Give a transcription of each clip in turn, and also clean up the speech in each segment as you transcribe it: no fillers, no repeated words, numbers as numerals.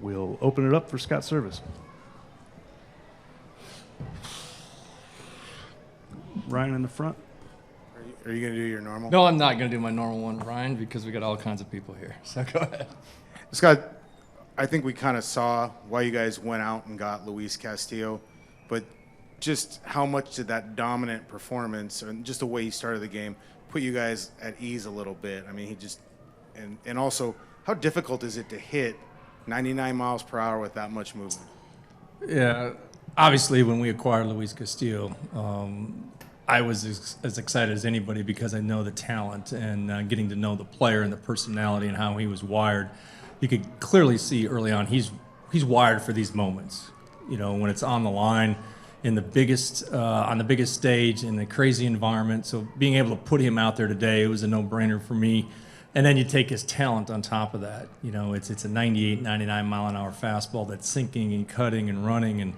We'll open it up for Scott Servais. Ryan in the front. Are you going to do your normal? No, I'm not going to do my normal one, Ryan, because we got all kinds of people here. So go ahead. Scott, I think we kind of saw why you guys went out and got Luis Castillo, but just how much did that dominant performance and just the way he started the game put you guys at ease a little bit? I mean, he just and also, how difficult is it to hit 99 miles per hour with that much movement? Yeah, obviously when we acquired Luis Castillo, I was as excited as anybody because I know the talent and getting to know the player and the personality and how he was wired. You could clearly see early on he's wired for these moments. You know, when it's on the line, in the biggest on the biggest stage in a crazy environment. So being able to put him out there today, it was a no-brainer for me. And then you take his talent on top of that. You know, it's a 98, 99 mile an hour fastball that's sinking and cutting and running, and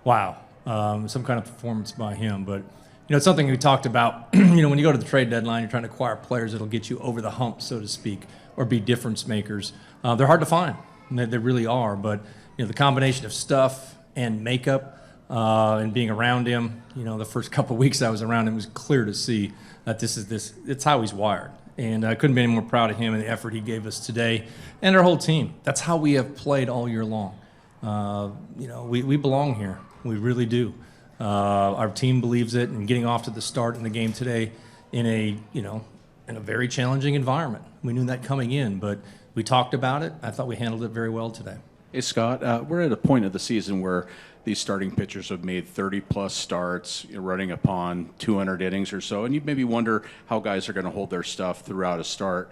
wow, some kind of performance by him. But you know, it's something we talked about. You know, when you go to the trade deadline, you're trying to acquire players that'll get you over the hump, so to speak, or be difference makers. They're hard to find. They really are. But you know, the combination of stuff and makeup and being around him, you know, the first couple of weeks I was around him, it was clear to see that it's how he's wired. And I couldn't be any more proud of him and the effort he gave us today and our whole team. That's how we have played all year long. You know, we belong here. We really do. Our team believes it, and getting off to the start in the game today in a very challenging environment. We knew that coming in, but we talked about it. I thought we handled it very well today. Hey, Scott, we're at a point of the season where these starting pitchers have made 30-plus starts, running upon 200 innings or so, and you maybe wonder how guys are going to hold their stuff throughout a start.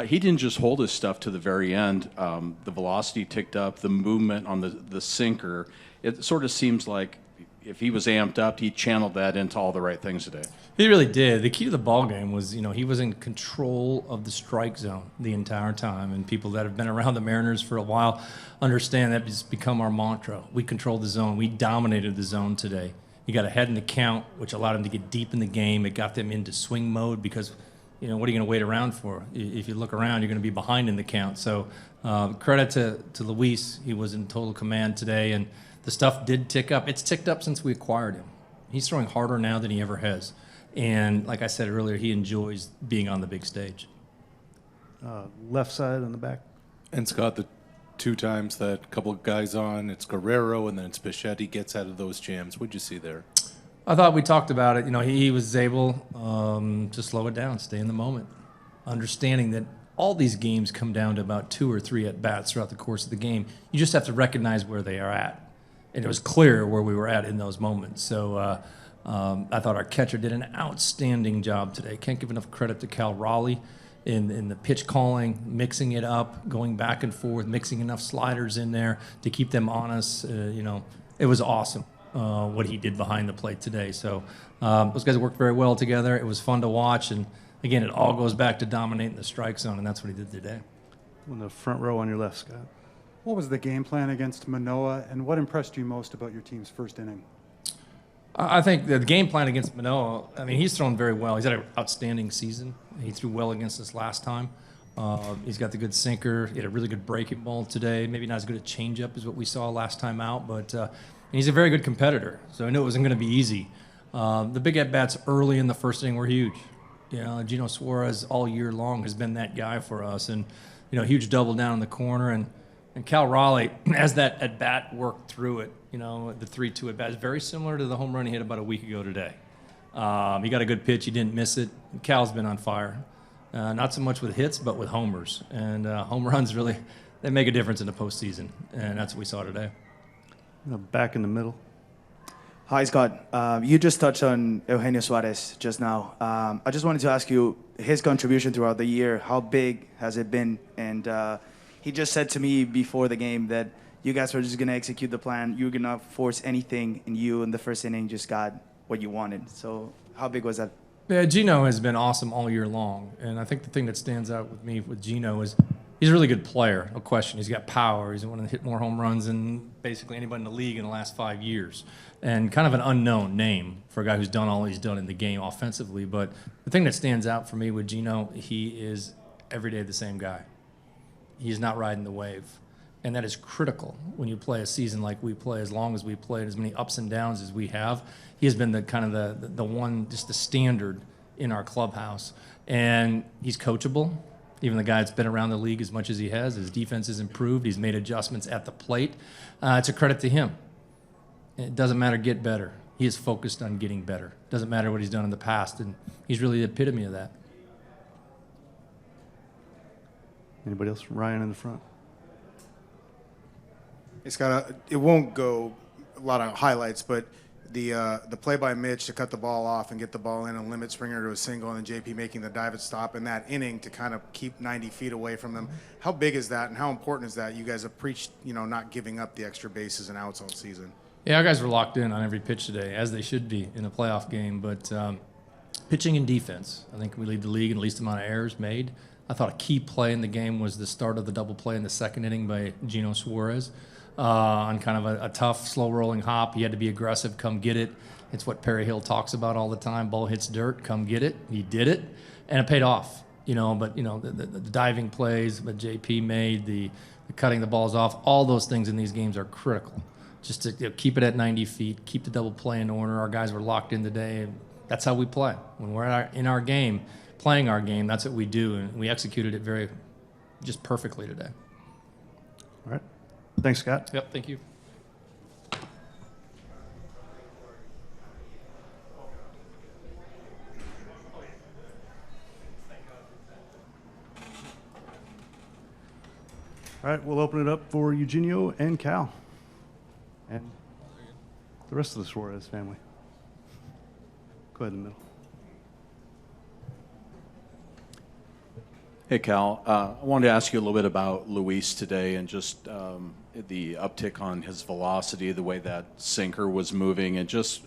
He didn't just hold his stuff to the very end. The velocity ticked up, the movement on the sinker. It sort of seems like if he was amped up, he channeled that into all the right things today. He really did. The key to the ball game was, you know, he was in control of the strike zone the entire time. And people that have been around the Mariners for a while understand that it's become our mantra. We controlled the zone. We dominated the zone today. He got ahead in the count, which allowed him to get deep in the game. It got them into swing mode because, you know, what are you going to wait around for? If you look around, you're going to be behind in the count. So credit to Luis. He was in total command today, and the stuff did tick up. It's ticked up since we acquired him. He's throwing harder now than he ever has. And like I said earlier, he enjoys being on the big stage. Left side on the back. And Scott, the two times that couple of guys on, it's Guerrero and then it's Bichette gets out of those jams. What'd you see there? I thought we talked about it. You know, he was able to slow it down, stay in the moment, understanding that all these games come down to about 2 or 3 at-bats throughout the course of the game. You just have to recognize where they are at. And it was clear where we were at in those moments. So I thought our catcher did an outstanding job today. Can't give enough credit to Cal Raleigh in the pitch calling, mixing it up, going back and forth, mixing enough sliders in there to keep them on us. You know, it was awesome what he did behind the plate today. So those guys worked very well together. It was fun to watch. And, again, it all goes back to dominating the strike zone, and that's what he did today. In the front row on your left, Scott. What was the game plan against Manoah, and what impressed you most about your team's first inning? I think the game plan against Manoah, I mean, he's thrown very well. He's had an outstanding season. He threw well against us last time. He's got the good sinker. He had a really good breaking ball today. Maybe not as good a changeup as what we saw last time out, but he's a very good competitor. So I knew it wasn't going to be easy. The big at-bats early in the first inning were huge. You know, Gino Suarez all year long has been that guy for us. And, you know, huge double down in the corner. And Cal Raleigh, as that at-bat worked through it, you know, the 3-2 at-bat is very similar to the home run he hit about a week ago today. He got a good pitch. He didn't miss it. Cal's been on fire. Not so much with hits, but with homers. And home runs really, they make a difference in the postseason. And that's what we saw today. Back in the middle. Hi, Scott. You just touched on Eugenio Suarez just now. I just wanted to ask you his contribution throughout the year. How big has it been? And he just said to me before the game that you guys were just going to execute the plan. You were going to force anything, and you in the first inning just got what you wanted. So how big was that? Yeah, Gino has been awesome all year long. And I think the thing that stands out with me with Gino is he's a really good player, no question. He's got power. He's one to hit more home runs than basically anybody in the league in the last 5 years. And kind of an unknown name for a guy who's done all he's done in the game offensively. But the thing that stands out for me with Gino, he is every day the same guy. He's not riding the wave. And that is critical when you play a season like we play, as long as we played, as many ups and downs as we have. He has been the kind of the one, just the standard in our clubhouse. And he's coachable. Even the guy that's been around the league as much as he has, his defense has improved. He's made adjustments at the plate. It's a credit to him. It doesn't matter, get better. He is focused on getting better. Doesn't matter what he's done in the past, and he's really the epitome of that. Anybody else? Ryan in the front. It won't go a lot of highlights, but the play by Mitch to cut the ball off and get the ball in and limit Springer to a single, and then JP making the dive and stop in that inning to kind of keep 90 feet away from them. How big is that, and how important is that? You guys have preached, not giving up the extra bases and outs all season. Yeah, our guys were locked in on every pitch today, as they should be in a playoff game. But pitching and defense, I think we lead the league in the least amount of errors made. I thought a key play in the game was the start of the double play in the second inning by Eugenio Suarez on kind of a tough, slow-rolling hop. He had to be aggressive, come get it. It's what Perry Hill talks about all the time. Ball hits dirt, come get it. He did it, and it paid off. But the diving plays that JP made, the cutting the balls off, all those things in these games are critical. Just to keep it at 90 feet, keep the double play in order. Our guys were locked in today, and that's how we play. When we're in our game, playing our game, that's what we do, and we executed it just perfectly today. All right. Thanks, Scott. Yep, thank you. All right, we'll open it up for Eugenio and Cal. And the rest of the Suarez family. Go ahead in the middle. Hey, Cal. I wanted to ask you a little bit about Luis today and just the uptick on his velocity, the way that sinker was moving, and just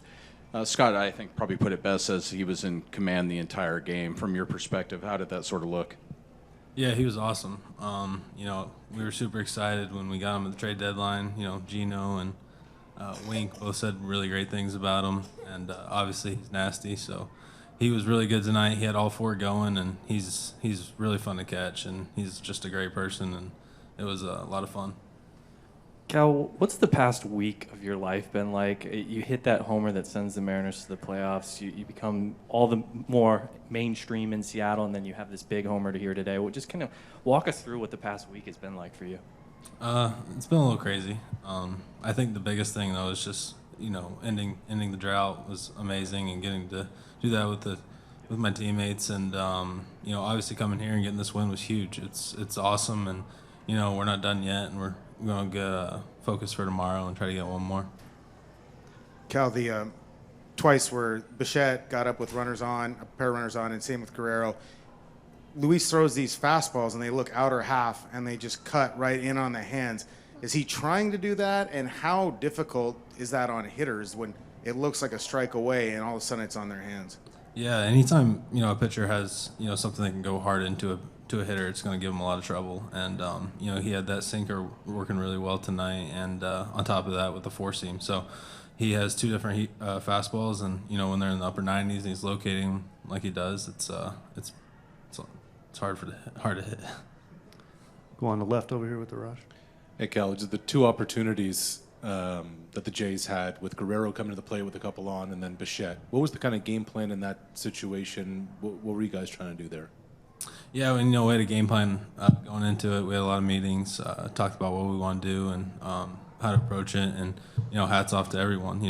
Scott, I think, probably put it best as he was in command the entire game. From your perspective, how did that sort of look? Yeah, he was awesome. We were super excited when we got him at the trade deadline. Gino and Wink both said really great things about him, and obviously he's nasty, so he was really good tonight. He had all four going, and he's really fun to catch, and he's just a great person, and it was a lot of fun. Cal, what's the past week of your life been like? You hit that homer that sends the Mariners to the playoffs. You become all the more mainstream in Seattle, and then you have this big homer to hear today. Well, just kind of walk us through what the past week has been like for you. It's been a little crazy. I think the biggest thing, though, is just, ending the drought was amazing, and getting to do that with my teammates, and obviously coming here and getting this win was huge. It's awesome, and we're not done yet, and we're going to get focused for tomorrow and try to get one more. Cal, the twice where Bichette got up with runners on, a pair of runners on, and same with Guerrero. Luis throws these fastballs, and they look outer half, and they just cut right in on the hands. Is he trying to do that, and how difficult is that on hitters when it looks like a strike away and all of a sudden it's on their hands? Yeah, anytime a pitcher has something that can go hard into a hitter, it's going to give him a lot of trouble. And he had that sinker working really well tonight, and on top of that with the four seam. So he has two different fastballs, and when they're in the upper 90s and he's locating them like he does, it's hard to hit. Go on the left over here with the rush. Hey, Cal, just the two opportunities that the Jays had with Guerrero coming to the plate with a couple on, and then Bichette. What was the kind of game plan in that situation? What were you guys trying to do there? Yeah, we had a game plan going into it. We had a lot of meetings, talked about what we want to do and how to approach it. And, hats off to everyone,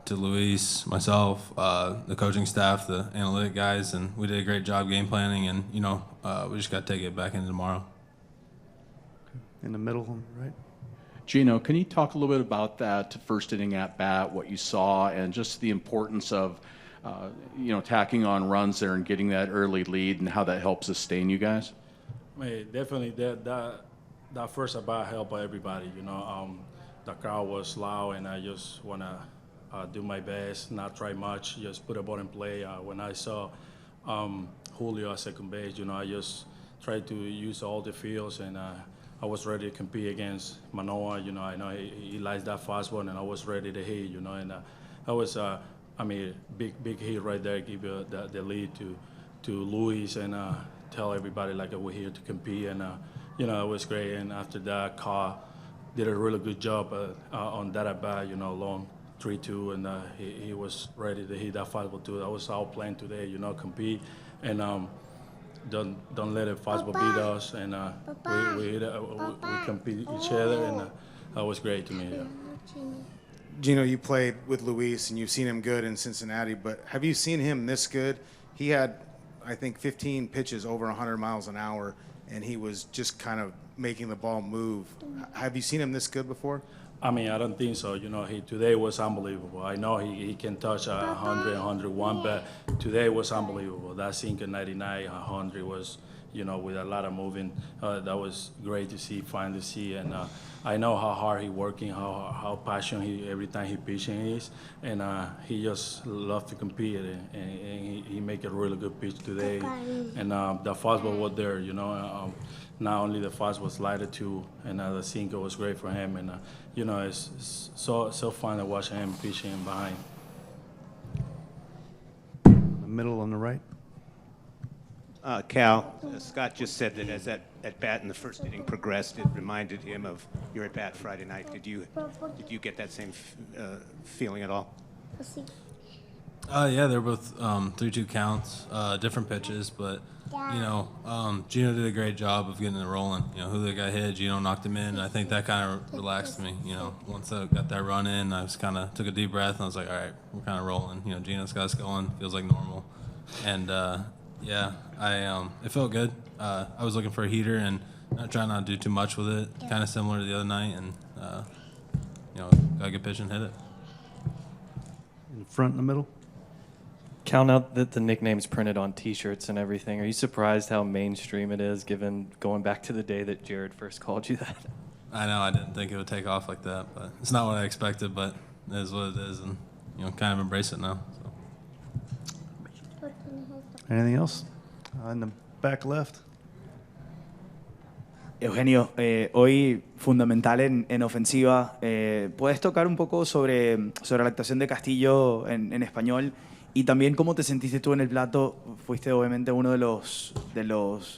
to Luis, myself, the coaching staff, the analytic guys. And we did a great job game planning. And, we just got to take it back into tomorrow. In the middle, right? Gino, can you talk a little bit about that first inning at bat, what you saw, and just the importance of tacking on runs there and getting that early lead, and how that helps sustain you guys? I mean, definitely that first at bat helped everybody. The crowd was loud, and I just want to do my best, not try much, just put a ball in play. When I saw Julio at second base, I just tried to use all the fields, and I was ready to compete against Manoah. I know he likes that fastball, and I was ready to hit. And that was big hit right there. Give the lead to Luis, and tell everybody like we're here to compete, and it was great. And after that, caught did a really good job on that at bat, long 3-2, and he was ready to hit that fastball too. That was our plan today, compete and don't let a fastball beat us, and we compete each other, and that was great to me. Yeah. Gino, you played with Luis and you've seen him good in Cincinnati, but have you seen him this good? He had, I think, 15 pitches over 100 miles an hour, and he was just kind of making the ball move. Have you seen him this good before? I mean, I don't think so. He today was unbelievable. I know he can touch 100, 101, but today was unbelievable. That sink at 99, 100 was, with a lot of moving. That was great to finally see. And I know how hard he working, how passionate every time he pitching is. And he just loves to compete, and he make a really good pitch today. And the fastball was there, not only the fastball slider too, and the sinker was great for him. And it's so fun to watch him pitching behind. The middle on the right. Cal, Scott just said that as that at bat in the first inning progressed, it reminded him of your at bat Friday night. Did you get that same feeling at all? Yeah, they're both 3-2 counts, different pitches, but Gino did a great job of getting it rolling. Julio got hit, Gino knocked him in, and I think that kind of relaxed me. Once I got that run in, I was took a deep breath, and I was like, all right, we're kind of rolling. Gino's got us going, feels like normal, and yeah, it felt good. I was looking for a heater and trying not to do too much with it, kind of similar to the other night, and got a good pitch and hit it. In front, in the middle. Cal, now that the nickname's printed on T-shirts and everything, are you surprised how mainstream it is, given going back to the day that Jared first called you that? I know, I didn't think it would take off like that, but it's not what I expected, but it is what it is, and kind of embrace it now. So. Anything else? In the back left. Eugenio, hoy fundamental en ofensiva. ¿Puedes tocar un poco sobre la actuación de Castillo en español? Y también cómo te sentiste tú en el plato. Fuiste obviamente uno de los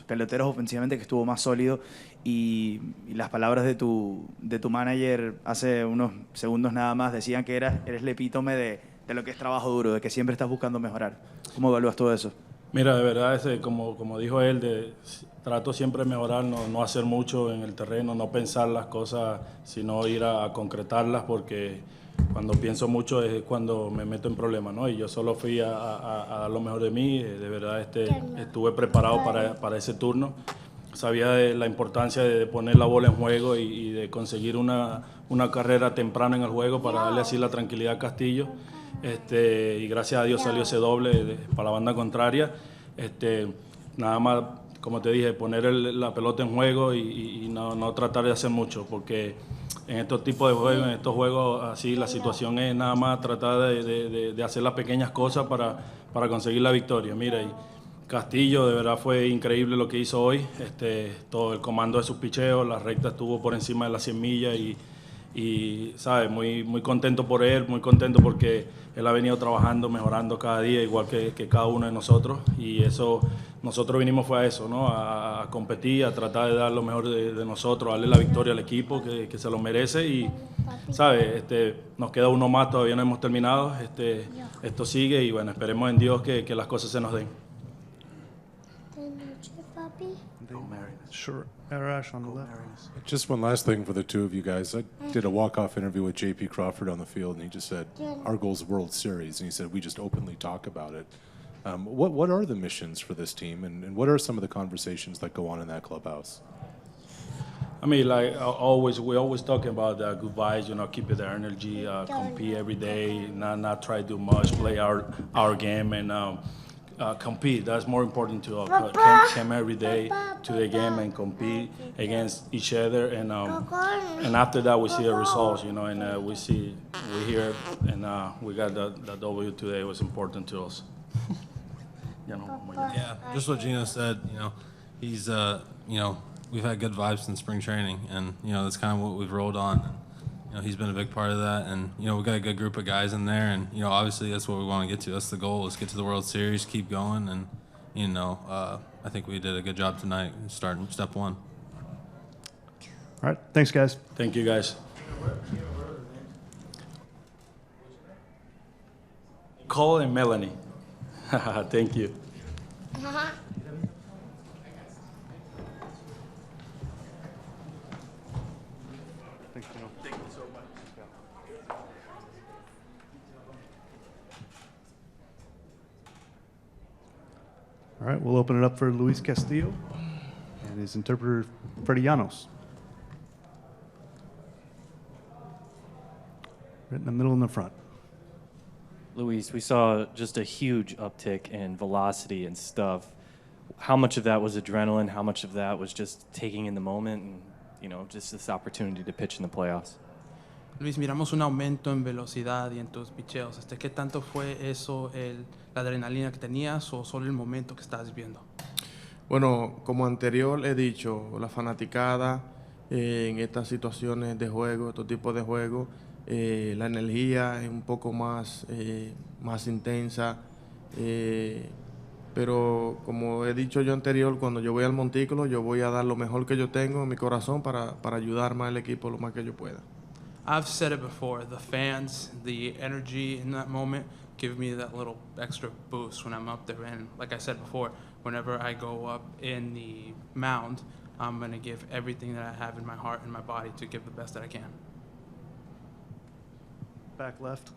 peloteros ofensivamente que estuvo más sólido. Y las palabras de tu manager hace unos segundos nada más decían que eres el epítome de lo que es trabajo duro, de que siempre estás buscando mejorar. ¿Cómo evalúas todo eso? Mira, de verdad, como dijo él, trato siempre de mejorar, no hacer mucho en el terreno, no pensar las cosas, sino ir a concretarlas, porque cuando pienso mucho es cuando me meto en problemas, ¿no? Y yo solo fui a dar lo mejor de mí, de verdad estuve preparado para ese turno. Sabía de la importancia de poner la bola en juego y de conseguir una carrera temprana en el juego para darle así la tranquilidad a Castillo. Y gracias a Dios salió ese doble para la banda contraria. Nada más, como te dije, poner la pelota en juego y no tratar de hacer mucho, porque en estos tipos de juegos, en estos juegos así, la situación es nada más tratar de hacer las pequeñas cosas para conseguir la victoria. Mira, y Castillo de verdad fue increíble lo que hizo hoy. Todo el comando de sus picheos, la recta estuvo por encima de las 100 millas y ¿sabes? Muy contento por él, muy contento porque él ha venido trabajando, mejorando cada día, igual que cada uno de nosotros. Y eso, nosotros vinimos fue a eso, ¿no? A competir, a tratar de dar lo mejor de nosotros, darle la victoria al equipo que se lo merece. Y, ¿sabes? Nos queda uno más, todavía no hemos terminado. Esto sigue y, bueno, esperemos en Dios que las cosas se nos den. Sure. Arash on the left. Just one last thing for the two of you guys. I did a walk-off interview with J.P. Crawford on the field, and he just said, our goal is World Series. And he said, we just openly talk about it. What are the missions for this team, and what are some of the conversations that go on in that clubhouse? I mean, like we always talk about good vibes, keep the energy, compete every day, not try to do much, play our game, and compete. That's more important to us. Come every day to the game and compete against each other, and after that we see the results, and we hear, and we got that W today. It was important to us. Yeah, just what Gino said. He's we've had good vibes in spring training, and that's kind of what we've rolled on. He's been a big part of that, and we've got a good group of guys in there, and obviously that's what we want to get to. That's the goal: is get to the World Series, keep going, and I think we did a good job tonight, starting step one. All right, thanks, guys. Thank you, guys. Nicole and Melanie. Thank you. All right, we'll open it up for Luis Castillo and his interpreter, Freddie Llanos. Right in the middle and the front. Luis, we saw just a huge uptick in velocity and stuff. How much of that was adrenaline? How much of that was just taking in the moment and, you know, just this opportunity to pitch in the playoffs? Luis, miramos un aumento en velocidad y en tus picheos. ¿Qué tanto fue eso, la adrenalina que tenías o solo el momento que estabas viviendo? Bueno, como anterior he dicho, la fanaticada en estas situaciones de juego, estos tipos de juegos, la energía es un poco más intensa, pero como he dicho yo anterior, cuando yo voy al montículo, yo voy a dar lo mejor que yo tengo en mi corazón para ayudar más al equipo lo más que yo pueda. I've said it before, the fans, the energy in that moment give me that little extra boost when I'm up there. And like I said before, whenever I go up in the mound, I'm going to give everything that I have in my heart and my body to give the best that I can. Back left.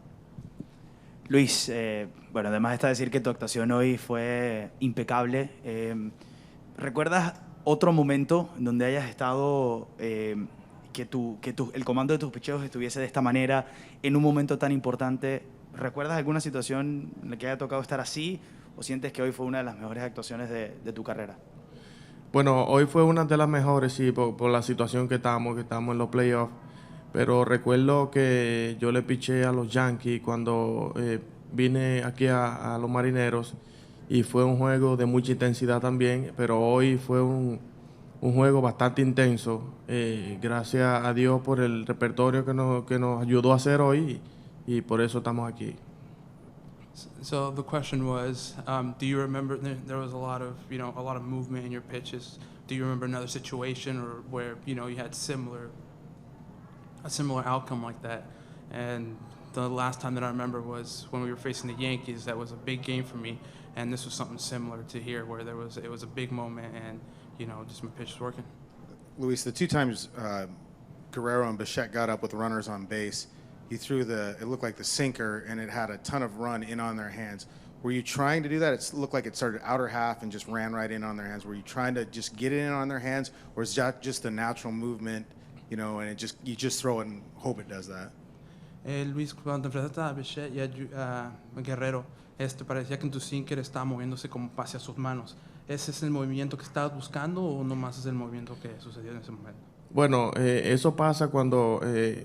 Luis, bueno, además está decir que tu actuación hoy fue impecable. ¿Recuerdas otro momento en donde hayas estado, el comando de tus picheos estuviese de esta manera en un momento tan importante? ¿Recuerdas alguna situación en la que haya tocado estar así o sientes que hoy fue una de las mejores actuaciones de tu carrera? Bueno, hoy fue una de las mejores, sí, por la situación que estamos en los playoffs. Pero recuerdo que yo le piché a los Yankees cuando vine aquí a los Marineros y fue un juego de mucha intensidad también, pero hoy fue un juego bastante intenso. Gracias a Dios por el repertorio que nos ayudó a hacer hoy y por eso estamos aquí. So the question was, do you remember there was a lot of movement in your pitches? Do you remember another situation or where you had a similar outcome like that? And the last time that I remember was when we were facing the Yankees. That was a big game for me, and this was something similar to here, where it was a big moment, and just my pitch was working. Luis, the two times Guerrero and Bichette got up with runners on base, he threw it looked like the sinker, and it had a ton of run in on their hands. Were you trying to do that? It looked like it started outer half and just ran right in on their hands. Were you trying to just get it in on their hands, or is that just the natural movement? And you just throw it and hope it does that. Luis, cuando te enfrentaste a Bichette y a Guerrero, parecía que en tu sinker estaba moviéndose como hacia sus manos. ¿Ese es el movimiento que estabas buscando o nomás es el movimiento que sucedió en ese momento? Bueno, eso pasa cuando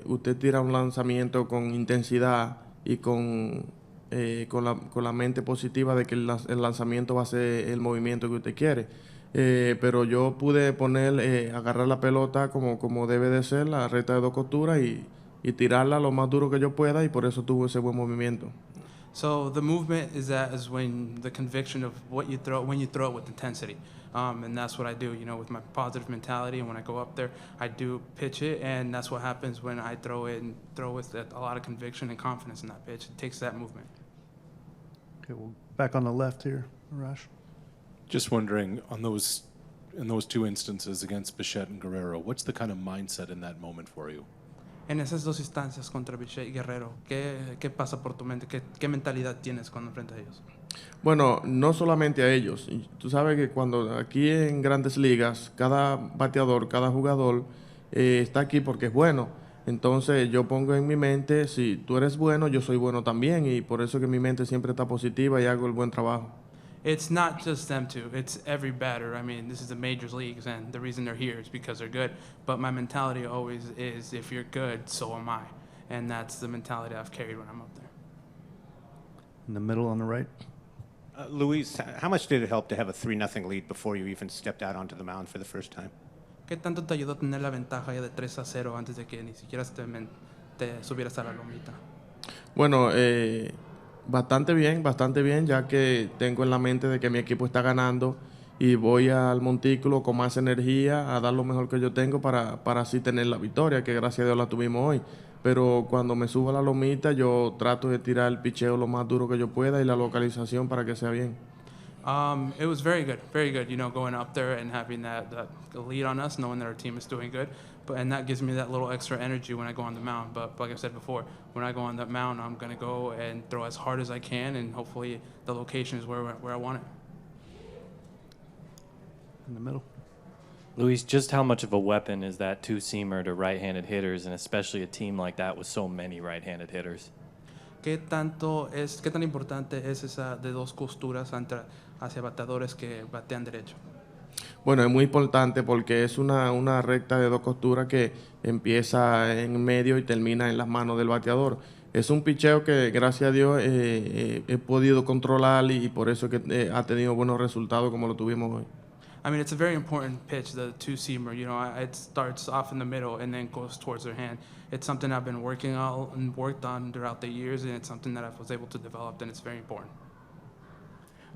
usted tira un lanzamiento con intensidad y con la mente positiva de que el lanzamiento va a ser el movimiento que usted quiere. Pero yo pude agarrar la pelota como debe de ser, la recta de dos costuras y tirarla lo más duro que yo pueda y por eso tuvo ese buen movimiento. So the movement is when the conviction of when you throw it with intensity, and that's what I do. With my positive mentality, and when I go up there, I do pitch it, and that's what happens when I throw it and throw with a lot of conviction and confidence in that pitch. It takes that movement. Okay, well, back on the left here, Arash. Just wondering, in those two instances against Bichette and Guerrero, what's the kind of mindset in that moment for you? En esas dos instancias contra Bichette y Guerrero, ¿qué pasa por tu mente? ¿Qué mentalidad tienes cuando enfrentas a ellos? Bueno, no solamente a ellos. Tú sabes que cuando aquí en Grandes Ligas, cada bateador, cada jugador está aquí porque es bueno. Entonces yo pongo en mi mente, si tú eres bueno, yo soy bueno también. Y por eso que mi mente siempre está positiva y hago el buen trabajo. It's not just them two. It's every batter. I mean, this is the majors leagues, and the reason they're here is because they're good. But my mentality always is, if you're good, so am I. And that's the mentality I've carried when I'm up there. In the middle on the right. Luis, how much did it help to have a 3-0 lead before you even stepped out onto the mound for the first time? ¿Qué tanto te ayudó a tener la ventaja ya de 3-0 antes de que ni siquiera te subieras a la lomita? Bueno, bastante bien, ya que tengo en la mente de que mi equipo está ganando y voy al montículo con más energía a dar lo mejor que yo tengo para así tener la victoria, que gracias a Dios la tuvimos hoy. Pero cuando me subo a la lomita, yo trato de tirar el picheo lo más duro que yo pueda y la localización para que sea bien. It was very good, you know, going up there and having that lead on us, knowing that our team is doing good. And that gives me that little extra energy when I go on the mound. But like I said before, when I go on that mound, I'm going to go and throw as hard as I can, and hopefully the location is where I want it. In the middle. Luis, just how much of a weapon is that two-seamer to right-handed hitters, and especially a team like that with so many right-handed hitters? ¿Qué tan importante es esa de dos costuras hacia bateadores que batean derecho? Bueno, es muy importante porque es una recta de dos costuras que empieza en medio y termina en las manos del bateador. Es un picheo que, gracias a Dios, he podido controlar y por eso que ha tenido buenos resultados como lo tuvimos hoy. I mean, it's a very important pitch, the two-seamer. You know, it starts off in the middle and then goes towards their hand. It's something I've been working on and worked on throughout the years, and it's something that I was able to develop, and it's very important.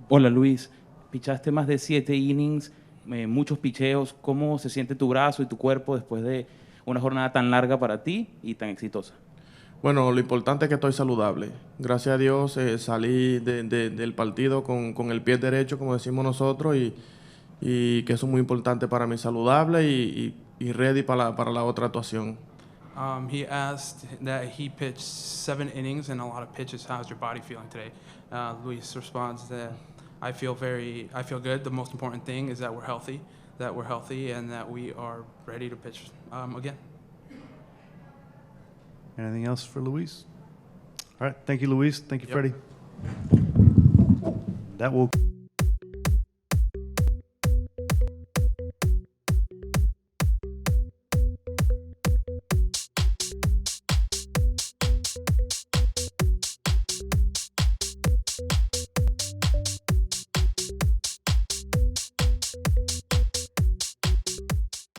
Hola Luis, pichaste más de 7 innings, muchos picheos. ¿Cómo se siente tu brazo y tu cuerpo después de una jornada tan larga para ti y tan exitosa? Bueno, lo importante es que estoy saludable. Gracias a Dios salí del partido con el pie derecho, como decimos nosotros, y que eso es muy importante para mí, saludable y ready para la otra actuación. He asked that he pitched 7 innings and a lot of pitches. How's your body feeling today? Luis responds that I feel good. The most important thing is that we're healthy, and that we are ready to pitch again. Anything else for Luis? All right. Thank you, Luis. Thank you, Yep. Freddie. That will